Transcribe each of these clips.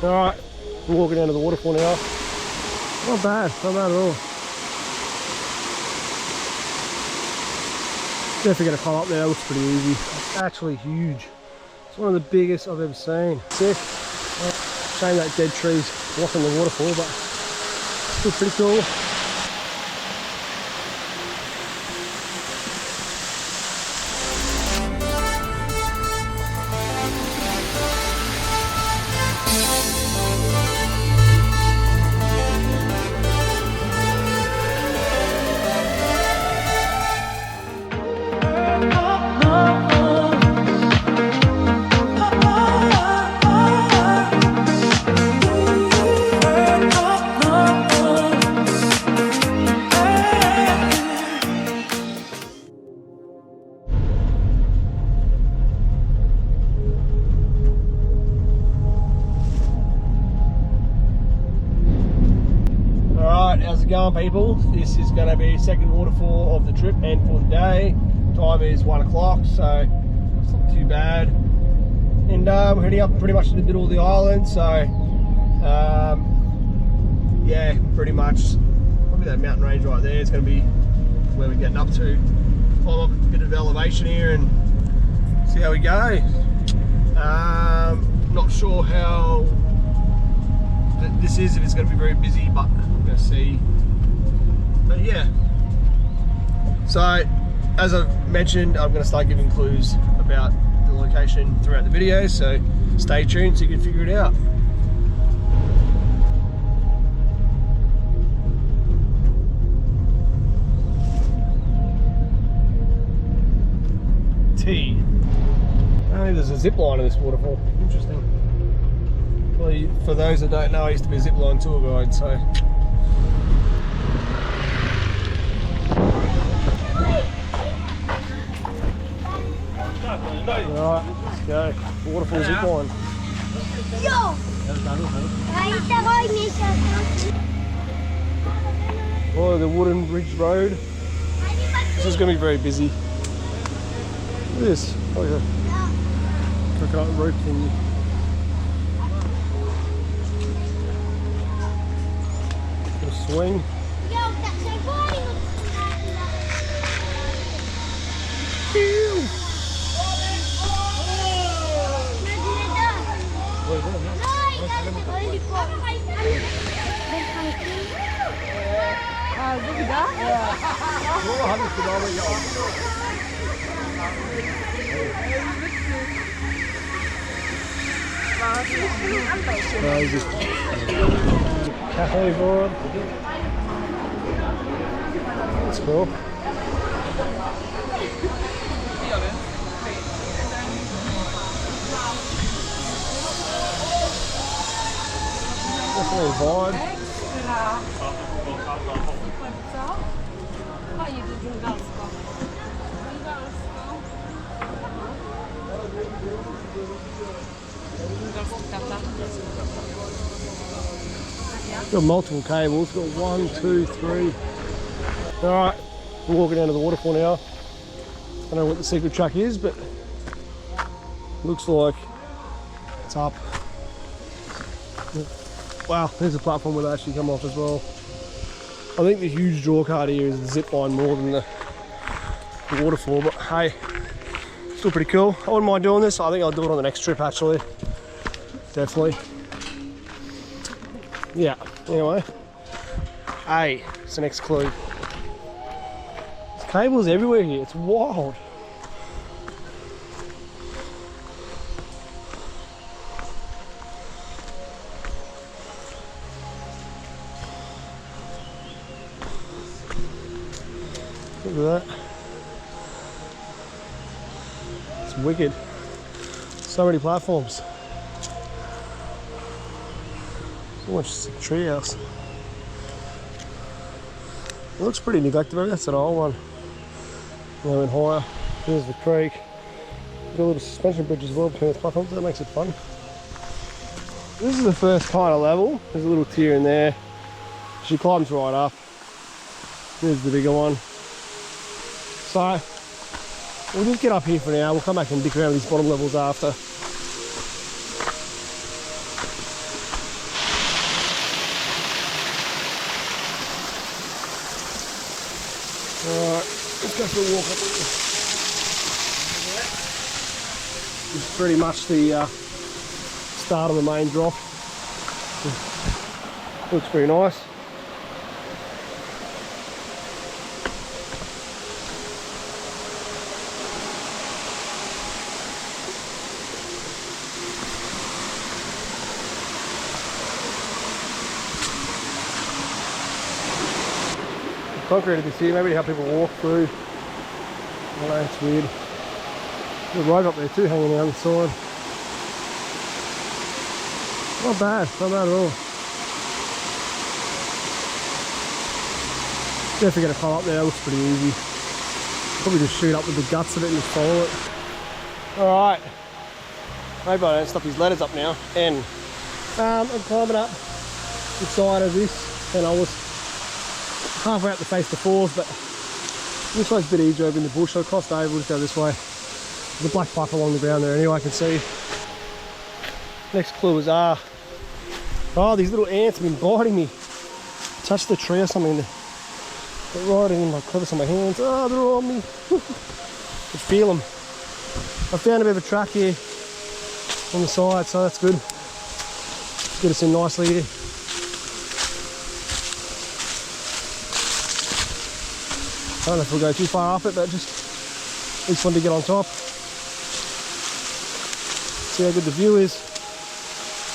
Alright, we're walking down to the waterfall now. Not bad at all. Definitely going to climb up there, looks pretty easy. It's actually huge. It's one of the biggest I've ever seen. Sick. Shame that dead tree's blocking the waterfall, but still pretty cool. How's it going, people? This is going to be second waterfall of the trip and for the day. Time is 1 o'clock, so it's not too bad. And we're heading up pretty much in the middle of the island, so yeah, pretty much probably that mountain range right there. It's going to be where we're getting up to. Climb up a bit of elevation here and see how we go. Not sure how this is, if it's going to be very busy, but I'm going to see. But yeah, so as I've mentioned, I'm going to start giving clues about the location throughout the video, so stay tuned so you can figure it out. T. Apparently there's a zip line in this waterfall. Interesting. Well, for those that don't know, I used to be a zipline tour guide, so. Alright, let's go. Waterfall zipline. Oh, the wooden bridge road. This is going to be very busy. Look at this. Oh yeah. Coconut rope thing. Swing. Cafe board. That's cool. Definitely a vibe. Got multiple cables, got 1, 2, 3. Alright, we're walking down to the waterfall now. I don't know what the secret track is, but looks like it's up. Wow, there's a platform where they actually come off as well. I think the huge draw card here is the zip line more than the waterfall, but hey, still pretty cool. I wouldn't mind doing this. I think I'll do it on the next trip actually. Definitely. Yeah, anyway. Hey, it's the next clue. There's cables everywhere here, it's wild. Look at that. It's wicked. So many platforms. So much sick tree house. It looks pretty neglected, maybe that's an old one. A little bit higher. Here's the creek. Got a little suspension bridge as well between the platforms, that makes it fun. This is the first kind of level. There's a little tier in there. She climbs right up. Here's the bigger one. So, we'll just get up here for now. We'll come back and dick around with these bottom levels after. go for a walk up here. This is pretty much the start of the main drop. Looks very nice. Concrete this here, maybe to help people walk through. I don't know, it's weird. There's a rope up there too hanging down the side. Not bad at all. Definitely gonna climb up there, that looks pretty easy. Probably just shoot up with the guts of it and just follow it. Alright. Maybe I don't stop these ladders up now. And I'm climbing up the side of this, and I was halfway up the face of the falls, but this one's a bit easier over in the bush, so I crossed over, we'll just go this way. There's a black pipe along the ground there anyway, I can see. Next clue is oh, these little ants have been biting me. Touched the tree or something, they're right in my crevice on my hands. Oh, they're all on me. I feel them. I found a bit of a track here on the side, so that's good. Get us in nicely here. I don't know if we'll go too far up it, but just at least want to get on top. See how good the view is.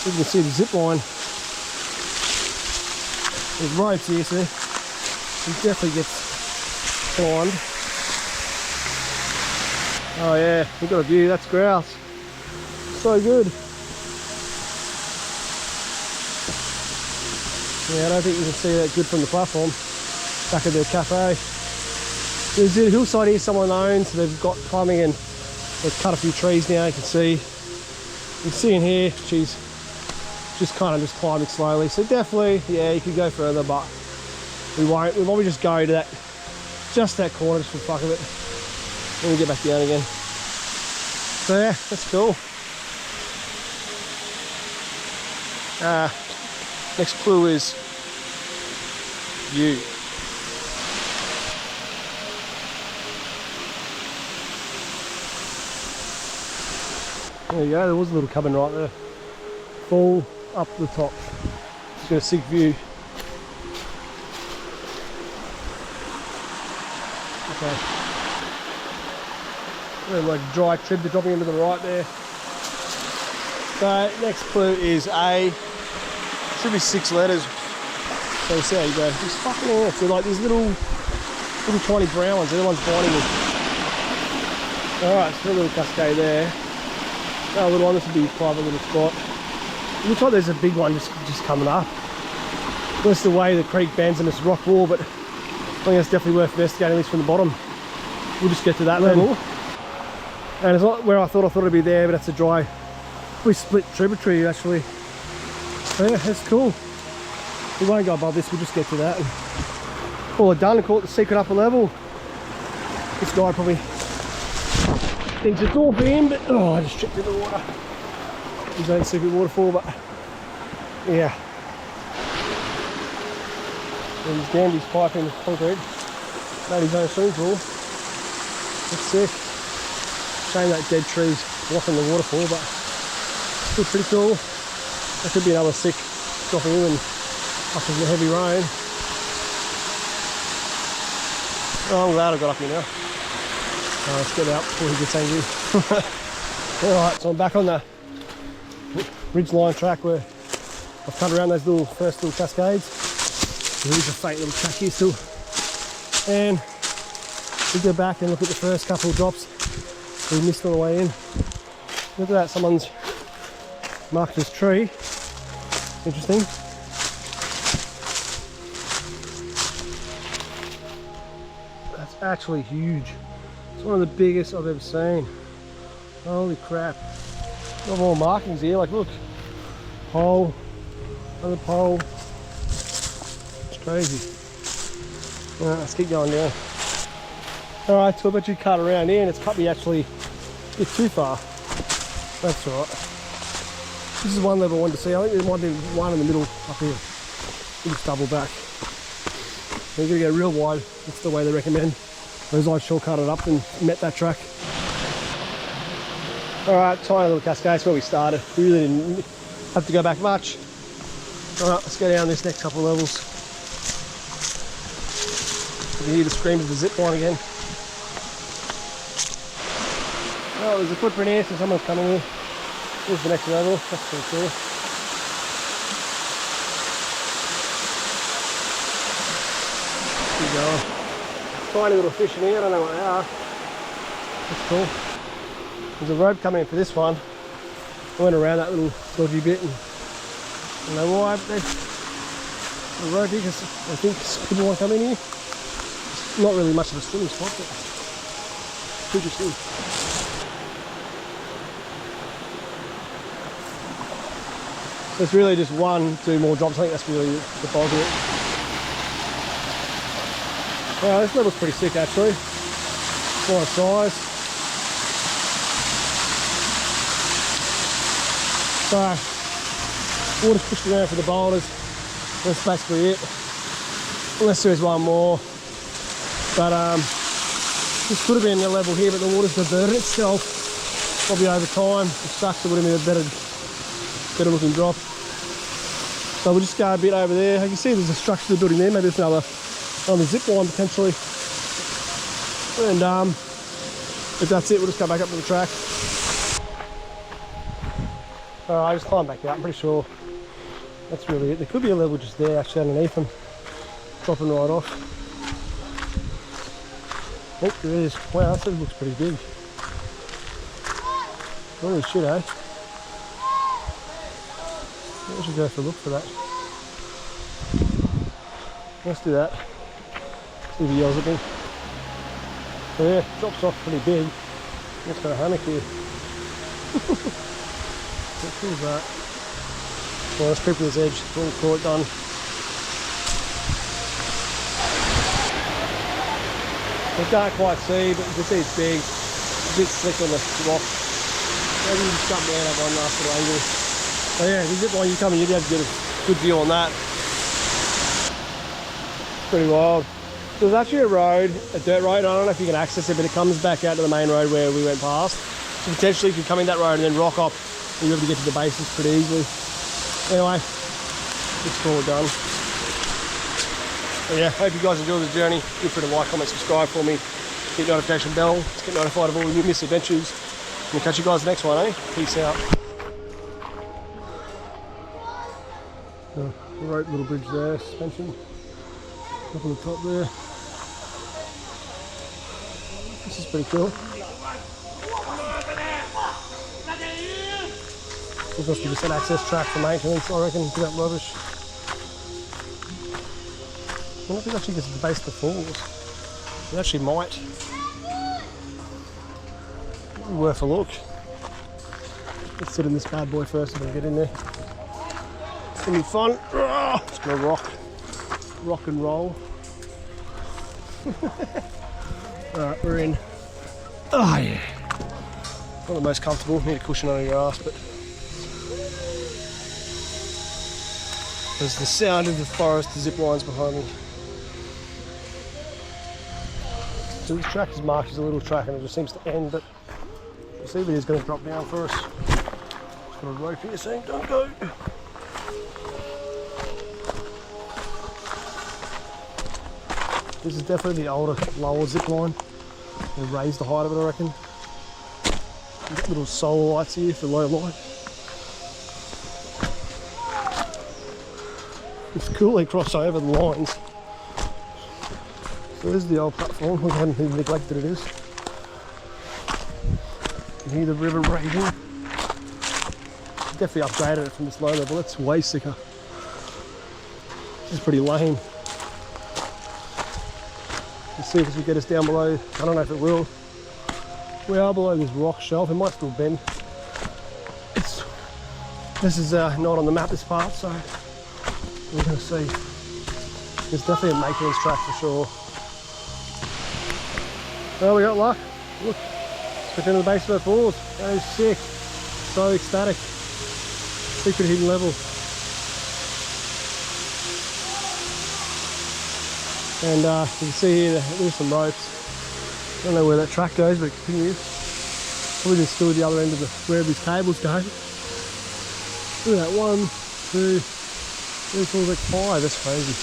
You can see the zip line. There's ropes here, so it definitely gets climbed. Oh yeah, we've got a view, that's grouse. So good. Yeah, I don't think you can see that good from the platform. Back of the cafe. There's a hillside here someone owns, they've got climbing and they've cut a few trees now, you can see. You can see in here, she's just kind of just climbing slowly. So definitely, yeah, you could go further, but we won't. We'll probably just go to that, just that corner just for the fuck of it. Then we get back down again. So yeah, that's cool. Next clue is you. There you go, there was a little cabin right there. Fall up the top. Just got a sick view. Okay. Really like dry trib, they're dropping into the right there. So next clue is A. Should be 6 letters. So we'll see how you go. These fucking ants, they're like these little tiny brown ones, they're the ones biting me. Alright, so a little cascade there. Oh, little one, this would be a private little spot. It looks like there's a big one just coming up. That's the way the creek bends in this rock wall, but I think it's definitely worth investigating, at least from the bottom. We'll just get to that level. And it's not where I thought it'd be there, but it's a dry, we split tributary actually. So yeah, that's cool. We won't go above this, we'll just get to that and call it done and call it the secret upper level. This guy probably thinks it's all for him, but oh, I just tripped in the water. His own secret waterfall, but yeah. And his Dandy's piping the concrete. Made his own swimming pool. That's sick. Shame that dead tree's blocking the waterfall, but still pretty cool. That could be another sick dropping in after the heavy rain. Oh, I'm glad I got up here now. Let's get out before he gets angry. Alright, so I'm back on the ridgeline track where I've cut around those first little cascades. There is a faint little track here still. And we go back and look at the first couple of drops we missed on the way in. Look at that, someone's marked this tree. Interesting. That's actually huge. It's one of the biggest I've ever seen. Holy crap. Got more markings here, like look. Pole, another pole. It's crazy. Alright, let's keep going down. Alright, so I bet you cut around here and it's cut me actually a bit too far. That's alright. This is one level I wanted to see. I think there might be one in the middle up here. We'll just double back. You're gonna go real wide. That's the way they recommend. Whereas I shortcutted up and met that track. Alright, tiny little Cascades where we started. We really didn't have to go back much. Alright, let's go down this next couple of levels. You can hear the screams of the zipline again. Oh, there's a footprint here, so someone's coming here. Here's the next level, that's pretty cool. Keep going. Tiny little fish in here, I don't know what they are. That's cool. There's a rope coming in for this one. I went around that little dodgy bit and I don't know why, but there's a rope here because I think people want to come in here. It's not really much of a swimming spot, but interesting. So it's really just 1, 2 more drops. I think that's really the bulk of it. This level's pretty sick actually. Nice size. So, water's pushed around for the boulders. That's basically it. Unless there's one more. But this could have been a level here, but the water's diverted itself. Probably over time. It sucks, it would have been a better looking drop. So we'll just go a bit over there. You can see there's a structure to the building there. Maybe there's another on the zip line potentially. And if that's it, we'll just go back up to the track. Alright, I just climb back out. I'm pretty sure that's really it. There could be a level just there actually underneath them. Dropping right off. Oh, there is. Wow, that looks pretty big. Holy shit, eh? I should go for a look for that. Let's do that. See if he yells at me. So yeah, drops off pretty big. Let's got a hammock here. What cool is that? Well, let's creep to this edge. We'll call it done. I can't quite see, but you can see it's big. It's a bit slick on the rock. Maybe you just jump down at one last little angle. So yeah, the zip line you come in, you'd have to get a good view on that. Pretty wild. So there's actually a road, a dirt road. I don't know if you can access it, but it comes back out to the main road where we went past. So potentially if you come in that road and then rock up, you'll be able to get to the bases pretty easily. Anyway, let's call it done. But yeah, hope you guys enjoy the journey. Feel free to like, comment, subscribe for me. Hit the notification bell to get notified of all the new misadventures. And we'll catch you guys next one, eh? Peace out. Rope, little bridge there, suspension. Up on the top there. This is pretty cool. This must be just an access track for maintenance, I reckon, to that rubbish. I wonder if it actually gets to the base of the falls. It actually might. Be worth a look. Let's sit in this bad boy first and then get in there. It's gonna be fun. It's gonna rock and roll. Alright, we're in. Oh yeah. Not the most comfortable, need a cushion under your ass, but there's the sound of the forest, the zip lines behind me. So this track is marked as a little track and it just seems to end, but we'll see if it is going to drop down for us. Just got a rope here saying don't go. This is definitely the older, lower zip line. They raised the height of it, I reckon. We've got little solar lights here for low light. It's cool they cross over the lines. So this is the old platform. We haven't even neglected it is. You can hear the river raging. Definitely upgraded it from this low level. That's way sicker. This is pretty lame. Let's see if this will get us down below. I don't know if it will. We are below this rock shelf. It might still bend. This is not on the map, this part, so we're going to see. There's definitely a maintenance track for sure. Well, we got luck. Look, let's get into the base of the falls. That is sick. So ecstatic. Secret hidden level. And you can see here there's some ropes. I don't know where that track goes, but it continues. Probably just still at the other end of wherever these cables go. Look at that, 1, 2, 3, 4, like 5, that's crazy.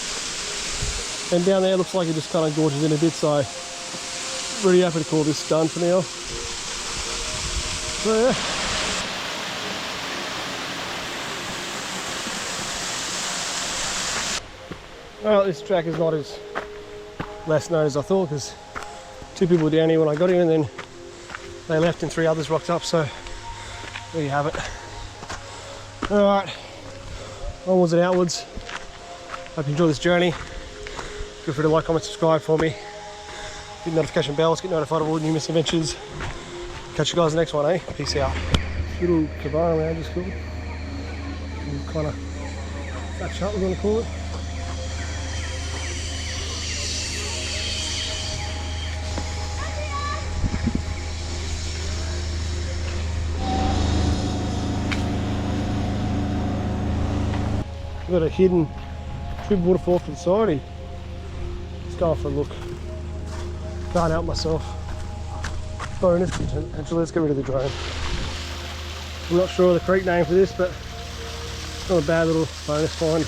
And down there looks like it just kind of gorges in a bit, so really happy to call this done for now. So yeah. Well, this track is not as less known as I thought, because 2 people were down here when I got here and then they left and 3 others rocked up, so there you have it. Alright, onwards and outwards. Hope you enjoy this journey. Feel free to like, comment, subscribe for me. Hit the notification bell to get notified of all new misadventures. Catch you guys in the next one, eh? Peace out. Little cabana lounge is cool. Kind of thatch up, we're going to call it. We've got a hidden trib waterfall to the side here. Let's go for a look. Can't help myself. Bonus potential. Let's get rid of the drone. I'm not sure of the creek name for this, but it's not a bad little bonus find.